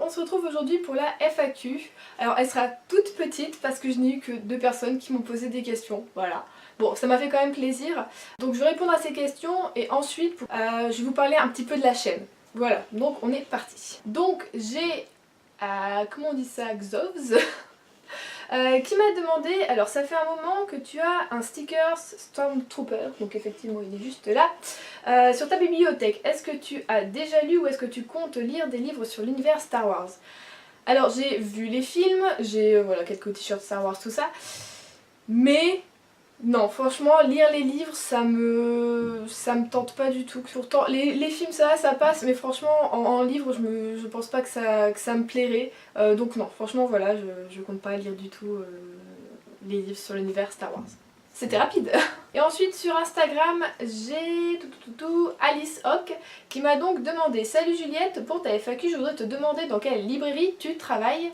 on se retrouve aujourd'hui pour la FAQ. Alors elle sera toute petite parce que je n'ai eu que 2 personnes qui m'ont posé des questions, voilà. Bon, ça m'a fait quand même plaisir. Donc je vais répondre à ces questions et ensuite je vais vous parler un petit peu de la chaîne. Voilà, donc on est parti. Donc j'ai, comment on dit ça, Xovs qui m'a demandé, alors ça fait un moment que tu as un sticker Stormtrooper, donc effectivement il est juste là, sur ta bibliothèque. Est-ce que tu as déjà lu ou est-ce que tu comptes lire des livres sur l'univers Star Wars? Alors j'ai vu les films, j'ai voilà, quelques t-shirts Star Wars, tout ça, mais non, franchement, lire les livres, ça me tente pas du tout. Pourtant, les films, ça passe, mais franchement, en livre, je pense pas que ça me plairait. Donc non, franchement, voilà, je compte pas lire du tout les livres sur l'univers Star Wars. C'était rapide. Et ensuite sur Instagram, j'ai Alice Hock qui m'a donc demandé: salut Juliette, pour ta FAQ, je voudrais te demander dans quelle librairie tu travailles.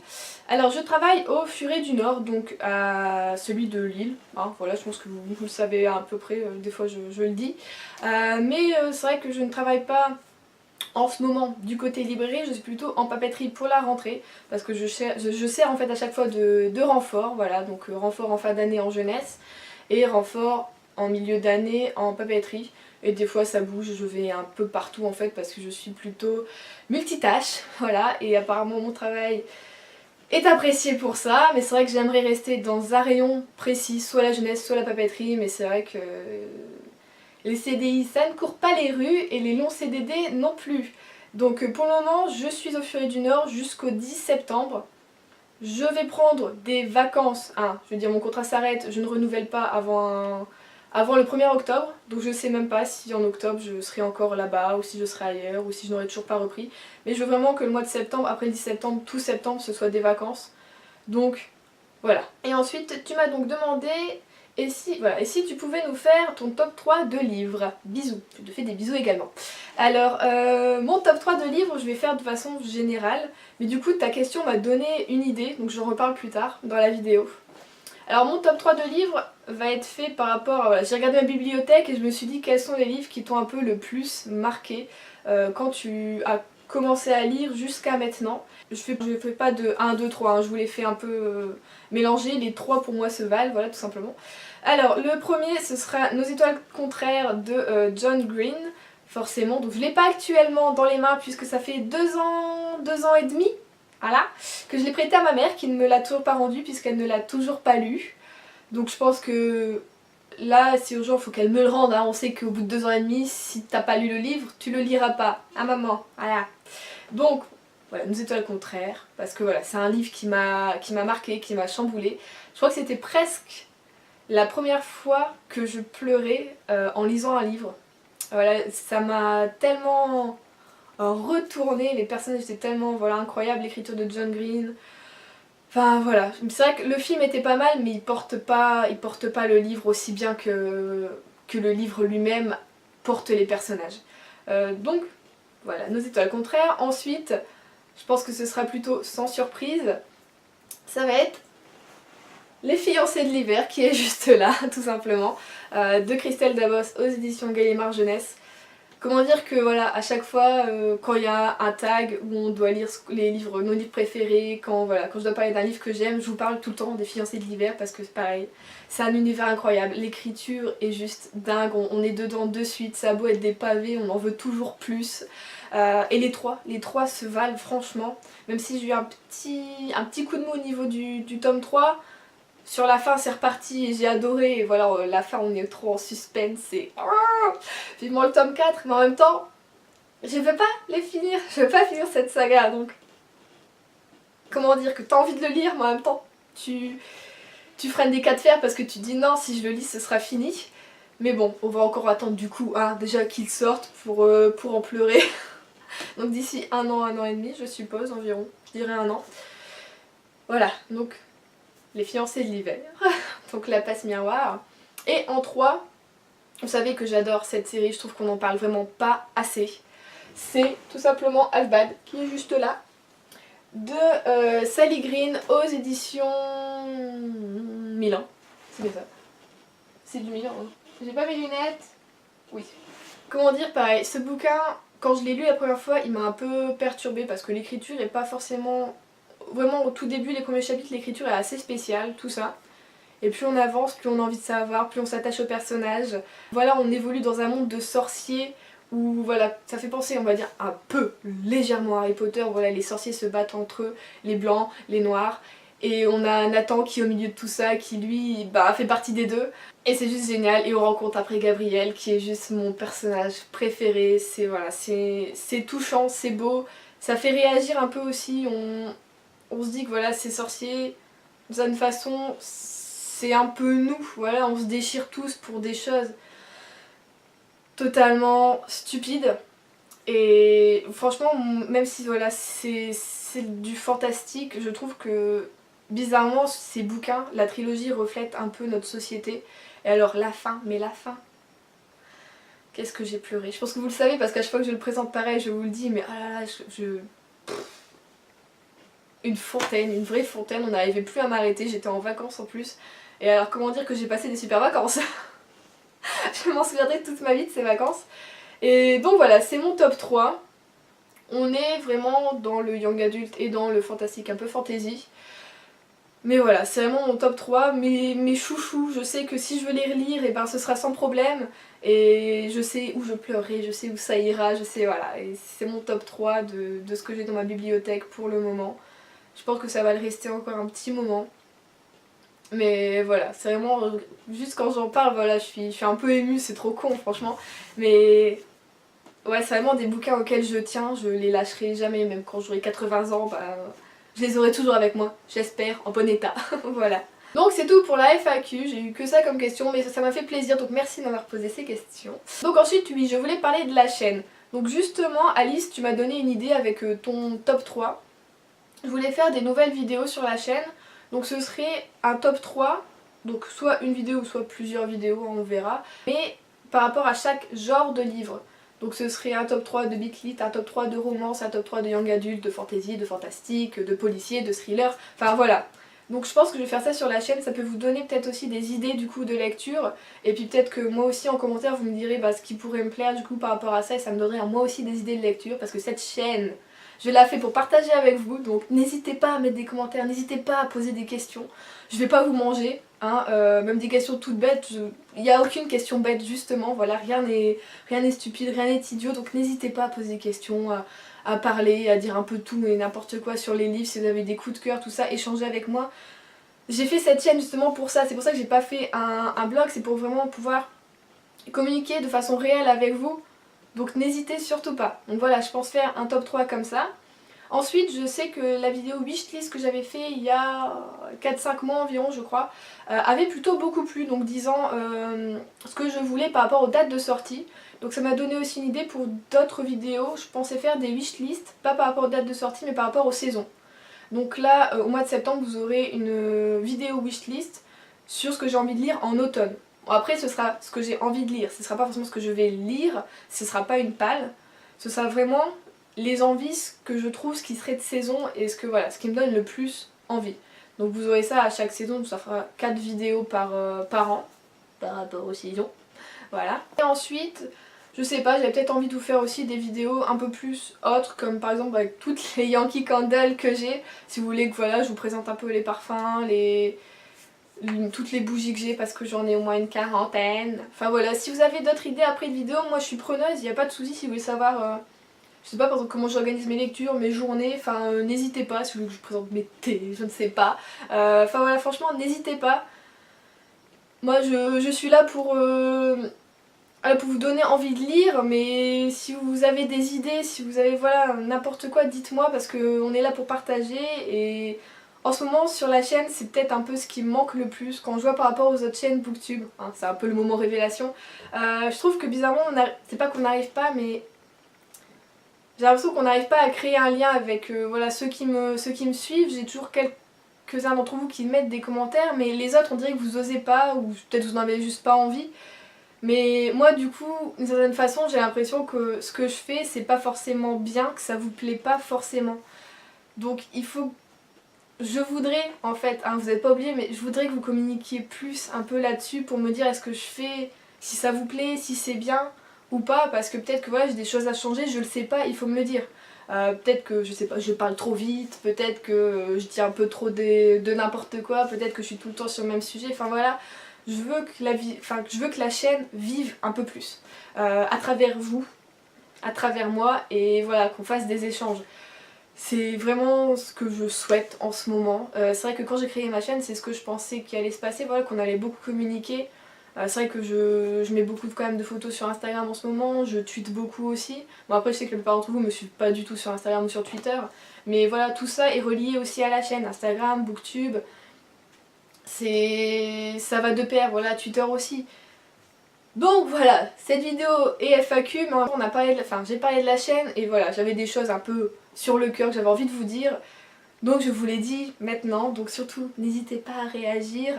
Alors je travaille au Furet du Nord, donc à celui de Lille, hein, voilà, je pense que vous le savez à peu près, des fois je le dis. Mais c'est vrai que je ne travaille pas en ce moment du côté librairie, je suis plutôt en papeterie pour la rentrée, parce que je sers en fait à chaque fois de renfort, voilà, donc renfort en fin d'année en jeunesse, et renfort en milieu d'année en papeterie. Et des fois ça bouge, je vais un peu partout en fait parce que je suis plutôt multitâche, voilà, et apparemment mon travail est apprécié pour ça, mais c'est vrai que j'aimerais rester dans un rayon précis, soit la jeunesse, soit la papeterie, mais c'est vrai que les CDI ça ne court pas les rues et les longs CDD non plus. Donc pour le moment je suis au Furet du Nord jusqu'au 10 septembre. Je vais prendre des vacances, je veux dire mon contrat s'arrête, je ne renouvelle pas avant le 1er octobre, donc je sais même pas si en octobre je serai encore là-bas ou si je serai ailleurs ou si je n'aurai toujours pas repris. Mais je veux vraiment que le mois de septembre, après le 10 septembre, tout septembre ce soit des vacances. Donc voilà. Et ensuite tu m'as donc demandé et si tu pouvais nous faire ton top 3 de livres. Bisous, je te fais des bisous également. Alors mon top 3 de livres je vais faire de façon générale, mais du coup ta question m'a donné une idée, donc j'en reparle plus tard dans la vidéo. Alors mon top 3 de livres va être fait par rapport à... Voilà, j'ai regardé ma bibliothèque et je me suis dit quels sont les livres qui t'ont un peu le plus marqué quand tu as commencé à lire jusqu'à maintenant. Je fais pas de 1, 2, 3, je vous les fais un peu mélanger, les 3 pour moi se valent, voilà tout simplement. Alors le premier ce sera Nos étoiles contraires de John Green, forcément, donc je l'ai pas actuellement dans les mains puisque ça fait 2 ans et demi. Voilà, que je l'ai prêté à ma mère qui ne me l'a toujours pas rendu puisqu'elle ne l'a toujours pas lu. Donc je pense que là c'est urgent, il faut qu'elle me le rende, hein. On sait qu'au bout de 2 ans et demi, si t'as pas lu le livre, tu le liras pas. Ah maman, voilà. Donc voilà, Nos étoiles contraires, parce que voilà, c'est un livre qui m'a marqué, qui m'a chamboulé. Je crois que c'était presque la première fois que je pleurais en lisant un livre. Voilà, ça m'a tellement retourné, les personnages étaient tellement voilà, incroyables, l'écriture de John Green. Enfin voilà, c'est vrai que le film était pas mal, mais il porte pas le livre aussi bien que le livre lui-même porte les personnages. Donc voilà, Nos étoiles contraires. Ensuite, je pense que ce sera plutôt sans surprise, ça va être Les fiancés de l'hiver, qui est juste là, tout simplement, de Christelle Dabos aux éditions Gallimard Jeunesse. Comment dire que voilà, à chaque fois quand il y a un tag où on doit lire nos livres préférés, quand je dois parler d'un livre que j'aime, je vous parle tout le temps des fiancés de l'hiver parce que c'est pareil, c'est un univers incroyable, l'écriture est juste dingue, on est dedans de suite, ça a beau être des pavés, on en veut toujours plus. Et les trois se valent franchement, même si j'ai eu un petit coup de mou au niveau du tome 3. Sur la fin c'est reparti et j'ai adoré, et voilà, la fin on est trop en suspense et vivement le tome 4, mais en même temps je veux pas les finir, je veux pas finir cette saga, donc comment dire que t'as envie de le lire mais en même temps tu freines des cas de fer parce que tu dis non, si je le lis ce sera fini. Mais bon, on va encore attendre du coup déjà qu'il sorte pour en pleurer. Donc d'ici un an et demi je suppose environ, je dirais 1 an. Voilà, donc Les fiancés de l'hiver, donc La passe miroir. Et en 3, vous savez que j'adore cette série, je trouve qu'on n'en parle vraiment pas assez. C'est tout simplement Halfbad, qui est juste là, de Sally Green aux éditions Milan. C'est bien ça. C'est du Milan, hein. J'ai pas mes lunettes. Oui. Comment dire, pareil, ce bouquin, quand je l'ai lu la première fois, il m'a un peu perturbée parce que l'écriture est pas forcément... Vraiment au tout début, les premiers chapitres, l'écriture est assez spéciale, tout ça. Et plus on avance, plus on a envie de savoir, plus on s'attache au personnage. Voilà, on évolue dans un monde de sorciers où voilà, ça fait penser, on va dire, un peu légèrement à Harry Potter. Voilà, les sorciers se battent entre eux, les blancs, les noirs. Et on a Nathan qui est au milieu de tout ça, qui lui, bah, fait partie des deux. Et c'est juste génial. Et on rencontre après Gabriel, qui est juste mon personnage préféré. C'est voilà, c'est touchant, c'est beau. Ça fait réagir un peu aussi. On se dit que voilà, ces sorciers, d'une certaine façon, c'est un peu nous, voilà, on se déchire tous pour des choses totalement stupides. Et franchement, même si voilà, c'est du fantastique, je trouve que bizarrement, ces bouquins, la trilogie reflète un peu notre société. Et alors la fin, mais la fin, qu'est-ce que j'ai pleuré. Je pense que vous le savez parce qu'à chaque fois que je le présente pareil, je vous le dis, mais ah là là, une fontaine, une vraie fontaine, on n'arrivait plus à m'arrêter, j'étais en vacances en plus. Et alors comment dire que j'ai passé des super vacances. Je m'en souviendrai toute ma vie de ces vacances. Et donc voilà, c'est mon top 3. On est vraiment dans le young adult et dans le fantastique, un peu fantasy. Mais voilà, c'est vraiment mon top 3, mes chouchous, je sais que si je veux les relire, et ben ce sera sans problème. Et je sais où je pleurerai, je sais où ça ira, je sais voilà. Et c'est mon top 3 de ce que j'ai dans ma bibliothèque pour le moment. Je pense que ça va le rester encore un petit moment. Mais voilà, c'est vraiment... Juste quand j'en parle, voilà, je suis un peu émue, c'est trop con franchement. Mais ouais, c'est vraiment des bouquins auxquels je tiens, je les lâcherai jamais, même quand j'aurai 80 ans, bah, je les aurai toujours avec moi, j'espère, en bon état. Voilà. Donc c'est tout pour la FAQ, j'ai eu que ça comme question, mais ça m'a fait plaisir, donc merci de m'avoir posé ces questions. Donc ensuite, oui, je voulais parler de la chaîne. Donc justement, Alice, tu m'as donné une idée avec ton top 3. Je voulais faire des nouvelles vidéos sur la chaîne, donc ce serait un top 3, donc soit une vidéo ou soit plusieurs vidéos, on verra, mais par rapport à chaque genre de livre. Donc ce serait un top 3 de Beat Lit, un top 3 de romance, un top 3 de young adult, de fantasy, de fantastique, de policier, de thriller, enfin voilà. Donc je pense que je vais faire ça sur la chaîne, ça peut vous donner peut-être aussi des idées du coup de lecture, et puis peut-être que moi aussi en commentaire vous me direz bah, ce qui pourrait me plaire du coup par rapport à ça, et ça me donnerait à moi aussi des idées de lecture, parce que cette chaîne, je l'ai fait pour partager avec vous, donc n'hésitez pas à mettre des commentaires, n'hésitez pas à poser des questions. Je vais pas vous manger, hein, même des questions toutes bêtes, il n'y a aucune question bête justement, voilà, rien n'est stupide, rien n'est idiot, donc n'hésitez pas à poser des questions, à parler, à dire un peu tout et n'importe quoi sur les livres, si vous avez des coups de cœur, tout ça, échanger avec moi. J'ai fait cette chaîne justement pour ça, c'est pour ça que j'ai pas fait un blog, c'est pour vraiment pouvoir communiquer de façon réelle avec vous. Donc n'hésitez surtout pas. Donc voilà, je pense faire un top 3 comme ça. Ensuite, je sais que la vidéo wishlist que j'avais fait il y a 4-5 mois environ, je crois, avait plutôt beaucoup plu, donc disant ce que je voulais par rapport aux dates de sortie. Donc ça m'a donné aussi une idée pour d'autres vidéos. Je pensais faire des wishlists, pas par rapport aux dates de sortie, mais par rapport aux saisons. Donc là, au mois de septembre, vous aurez une vidéo wishlist sur ce que j'ai envie de lire en automne. Bon, après, ce sera ce que j'ai envie de lire, ce sera pas forcément ce que je vais lire, ce sera pas une palle, ce sera vraiment les envies, ce que je trouve, ce qui serait de saison et ce qui me donne le plus envie. Donc vous aurez ça à chaque saison, donc ça fera 4 vidéos par an, par rapport aux saisons. Voilà. Et ensuite, je sais pas, j'avais peut-être envie de vous faire aussi des vidéos un peu plus autres, comme par exemple avec toutes les Yankee Candle que j'ai. Si vous voulez que voilà, je vous présente un peu les parfums, toutes les bougies que j'ai parce que j'en ai au moins une quarantaine. Enfin voilà, si vous avez d'autres idées après de vidéos, moi je suis preneuse, il n'y a pas de souci si vous voulez savoir... je sais pas par exemple comment j'organise mes lectures, mes journées, enfin n'hésitez pas, si vous voulez que je vous présente mes thés, je ne sais pas. Enfin voilà, franchement n'hésitez pas. Moi je suis là pour vous donner envie de lire, mais si vous avez des idées, si vous avez voilà n'importe quoi, dites-moi parce qu'on est là pour partager. Et en ce moment sur la chaîne, c'est peut-être un peu ce qui me manque le plus quand je vois par rapport aux autres chaînes Booktube, hein, c'est un peu le moment révélation. Je trouve que bizarrement, c'est pas qu'on n'arrive pas, mais j'ai l'impression qu'on n'arrive pas à créer un lien avec voilà, ceux qui me suivent. J'ai toujours quelques-uns d'entre vous qui mettent des commentaires, mais les autres on dirait que vous osez pas, ou peut-être vous n'en avez juste pas envie. Mais moi du coup, d'une certaine façon, j'ai l'impression que ce que je fais, c'est pas forcément bien, que ça vous plaît pas forcément. Donc il faut... Je voudrais, en fait, hein, vous n'êtes pas obligés, mais je voudrais que vous communiquiez plus un peu là-dessus pour me dire est-ce que je fais, si ça vous plaît, si c'est bien, ou pas, parce que peut-être que voilà, j'ai des choses à changer, je le sais pas, il faut me le dire. Peut-être que je sais pas, je parle trop vite, peut-être que je dis un peu trop de n'importe quoi, peut-être que je suis tout le temps sur le même sujet, enfin voilà, je veux que je veux que la chaîne vive un peu plus, à travers vous, à travers moi, et voilà, qu'on fasse des échanges. C'est vraiment ce que je souhaite en ce moment. C'est vrai que quand j'ai créé ma chaîne, c'est ce que je pensais qu'il allait se passer, voilà, qu'on allait beaucoup communiquer. C'est vrai que je mets beaucoup quand même de photos sur Instagram en ce moment, je tweete beaucoup aussi. Bon après je sais que la plupart d'entre vous me suivent pas du tout sur Instagram ou sur Twitter, mais voilà, tout ça est relié aussi à la chaîne, Instagram, Booktube, ça va de pair, voilà, Twitter aussi. Donc voilà, cette vidéo est FAQ, mais on a parlé j'ai parlé de la chaîne et voilà, j'avais des choses un peu sur le cœur que j'avais envie de vous dire. Donc je vous l'ai dit maintenant, donc surtout n'hésitez pas à réagir.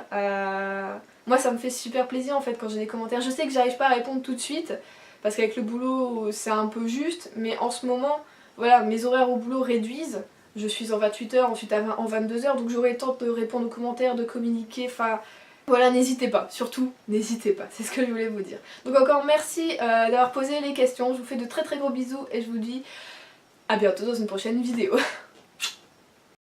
Moi ça me fait super plaisir en fait quand j'ai des commentaires. Je sais que j'arrive pas à répondre tout de suite, parce qu'avec le boulot c'est un peu juste, mais en ce moment, voilà, mes horaires au boulot réduisent. Je suis en 28h, ensuite en 22h, donc j'aurai le temps de répondre aux commentaires, de communiquer, enfin... Voilà, n'hésitez pas, surtout n'hésitez pas, c'est ce que je voulais vous dire. Donc encore merci d'avoir posé les questions, je vous fais de très très gros bisous et je vous dis à bientôt dans une prochaine vidéo.